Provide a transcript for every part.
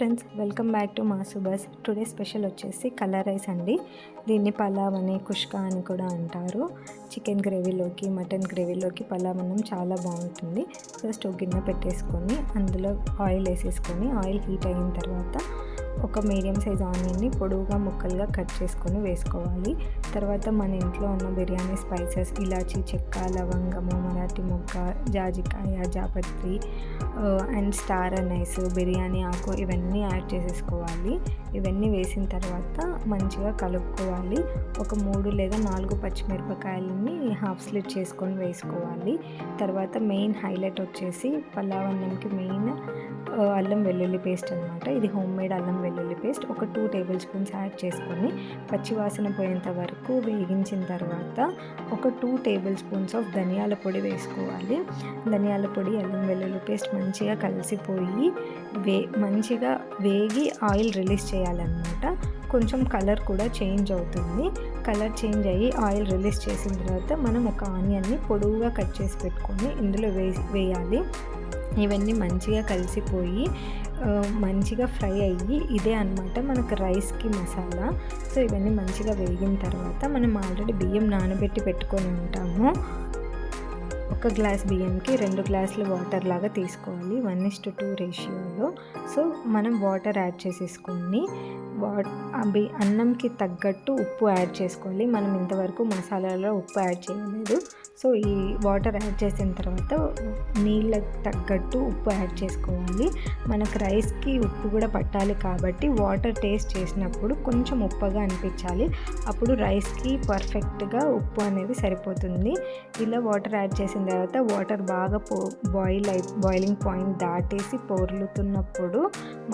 Friends, welcome back to mass bus. Today special వచ్చేసి colour rice అండి. దీన్ని పలావ్ అని, కుష్కా అని కూడా అంటారు. చికెన్ గ్రేవీలోకి, మటన్ గ్రేవీలోకి పలావ్ అన్నం చాలా బాగుంటుంది. ఫస్ట్ ఒక గిన్నె పెట్టేసుకొని అందులో ఆయిల్ వేసేసుకొని, ఆయిల్ హీట్ అయిన తర్వాత ఒక మీడియం సైజ్ ఆనియన్ని పొడవుగా ముక్కలుగా కట్ చేసుకొని వేసుకోవాలి. తర్వాత మన ఇంట్లో ఉన్న బిర్యానీ స్పైసెస్ ఇలాచీ, చెక్క, లవంగము, మరాఠీ మొగ్గ, జాజికాయ, జాపత్రి అండ్ స్టార్ అనైస్, బిర్యానీ ఆకు ఇవన్నీ యాడ్ చేసేసుకోవాలి. ఇవన్నీ వేసిన తర్వాత మంచిగా కలుపుకోవాలి. ఒక 3 లేదా 4 పచ్చిమిరపకాయలని హాఫ్ స్లిట్ చేసుకొని వేసుకోవాలి. తర్వాత మెయిన్ హైలైట్ వచ్చేసి పలావ్ అన్నంకి మెయిన్ అల్లం వెల్లుల్లి పేస్ట్ అనమాట. ఇది హోమ్ మేడ్ అల్లం వెల్లుల్లి పేస్ట్ ఒక 2 టేబుల్ స్పూన్స్ యాడ్ చేసుకొని పచ్చివాసన పోయేంత వరకు వేగించిన తర్వాత ఒక 2 టేబుల్ స్పూన్స్ ఆఫ్ ధనియాల పొడి వేసుకోవాలి. ధనియాల పొడి, అల్లం వెల్లుల్లి పేస్ట్ మంచిగా కలిసిపోయి మంచిగా వేగి ఆయిల్ రిలీజ్ చేయాలన్నమాట. కొంచెం కలర్ కూడా చేంజ్ అవుతుంది. కలర్ చేంజ్ అయ్యి ఆయిల్ రిలీజ్ చేసిన తర్వాత మనం ఒక ఆనియన్ని పొడవుగా కట్ చేసి పెట్టుకొని ఇందులో వేయాలి. ఇవన్నీ మంచిగా కలిసిపోయి మంచిగా ఫ్రై అయ్యి ఇదే అన్నమాట మనకు రైస్కి మసాలా. సో ఇవన్నీ మంచిగా వేగిన తర్వాత మనం ఆల్రెడీ బియ్యం నానబెట్టి పెట్టుకొని ఉంటాము. ఒక గ్లాస్ బియ్యంకి 2 గ్లాసులు వాటర్ లాగా తీసుకోవాలి, 1:2 రేషియోలో. సో మనం వాటర్ యాడ్ చేసేసుకొని అన్నంకి తగ్గట్టు ఉప్పు యాడ్ చేసుకోవాలి. మనం ఇంతవరకు మసాలాలో ఉప్పు యాడ్ చేయలేదు. సో ఈ వాటర్ యాడ్ చేసిన తర్వాత నీళ్ళకి తగ్గట్టు ఉప్పు యాడ్ చేసుకోవాలి. మనకు రైస్కి ఉప్పు కూడా పట్టాలి కాబట్టి వాటర్ టేస్ట్ చేసినప్పుడు కొంచెం ఉప్పగా అనిపించాలి. అప్పుడు రైస్కి పర్ఫెక్ట్గా ఉప్పు అనేది సరిపోతుంది. ఇలా వాటర్ యాడ్ చేసిన తర్వాత వాటర్ బాగా బాయిలింగ్ పాయింట్ దాటేసి పొర్లుతున్నప్పుడు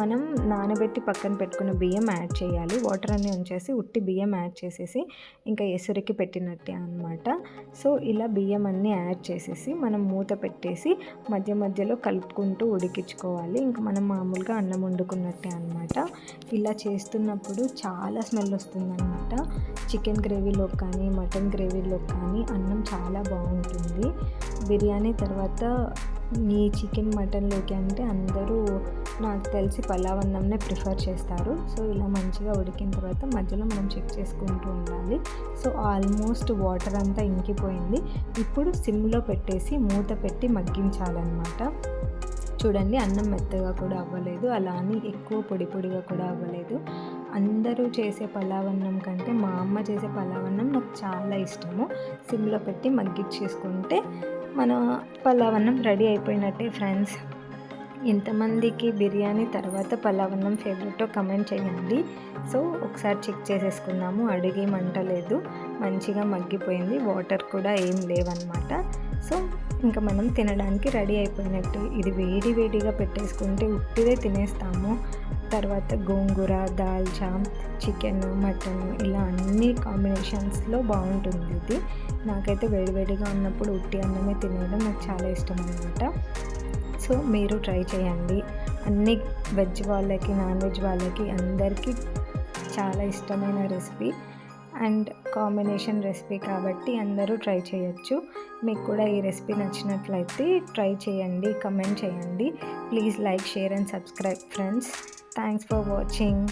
మనం నానబెట్టి పక్కన పెట్టుకున్న బియ్యం యాడ్ చేయాలి. వాటర్ అన్నీ ఉంచేసి ఉట్టి బియ్యం యాడ్ చేసేసి ఇంకా ఎసురికి పెట్టినట్టే అనమాట. సో ఇలా బియ్యం అన్నీ యాడ్ చేసేసి మనం మూత పెట్టేసి మధ్య మధ్యలో కలుపుకుంటూ ఉడికించుకోవాలి. ఇంకా మనం మామూలుగా అన్నం వండుకున్నట్టే అనమాట. ఇలా చేస్తున్నప్పుడు చాలా స్మెల్ వస్తుందన్నమాట. చికెన్ గ్రేవీలో కానీ, మటన్ గ్రేవీలో కానీ అన్నం చాలా బాగుంటుంది. బిర్యానీ తర్వాత ఈ చికెన్ మటన్లోకి అంటే అందరూ నాకు తెలిసి పలావ్ అన్నంనే ప్రిఫర్ చేస్తారు. సో ఇలా మంచిగా ఉడికిన తర్వాత మధ్యలో మనం చెక్ చేసుకుంటూ ఉండాలి. సో ఆల్మోస్ట్ వాటర్ అంతా ఇంకిపోయింది. ఇప్పుడు సిమ్లో పెట్టేసి మూత పెట్టి మగ్గించాలన్నమాట. చూడండి, అన్నం మెత్తగా కూడా అవ్వలేదు, అలా అని ఎక్కువ పొడి పొడిగా కూడా అవ్వలేదు. అందరూ చేసే పలావ్ అన్నం కంటే మా అమ్మ చేసే పలావ్ అన్నం నాకు చాలా ఇష్టము. సిమ్లో పెట్టి మగ్గించేసుకుంటే మన పలావ్ అన్నం రెడీ అయిపోయినట్టే ఫ్రెండ్స్. ఎంతమందికి బిర్యానీ తర్వాత పలావ్ అన్నం ఫేవరెటో కమెంట్ చేయండి. సో ఒకసారి చెక్ చేసేసుకుందాము. అడిగేమంటలేదు, మంచిగా మగ్గిపోయింది, వాటర్ కూడా ఏం లేవన్నమాట. సో ఇంకా మనం తినడానికి రెడీ అయిపోయినట్టు. ఇది వేడి వేడిగా పెట్టేసుకుంటే ఉట్టిదే తినేస్తాము. తర్వాత గోంగూర, దాల్చా, చికెన్, మటన్ ఇలా అన్ని కాంబినేషన్స్లో బాగుంటుంది ఇది. నాకైతే వేడివేడిగా ఉన్నప్పుడు ఉట్టి అన్నమే తినేయడం నాకు చాలా ఇష్టం అన్నమాట. సో మీరు ట్రై చేయండి. అన్ని వెజ్ వాళ్ళకి, నాన్ వెజ్ వాళ్ళకి అందరికీ చాలా ఇష్టమైన రెసిపీ అండ్ కాంబినేషన్ రెసిపీ కాబట్టి అందరూ ట్రై చేయొచ్చు. మీకు కూడా ఈ రెసిపీ నచ్చినట్లయితే ట్రై చేయండి, కమెంట్ చేయండి. Please like, share and subscribe friends. Thanks for watching.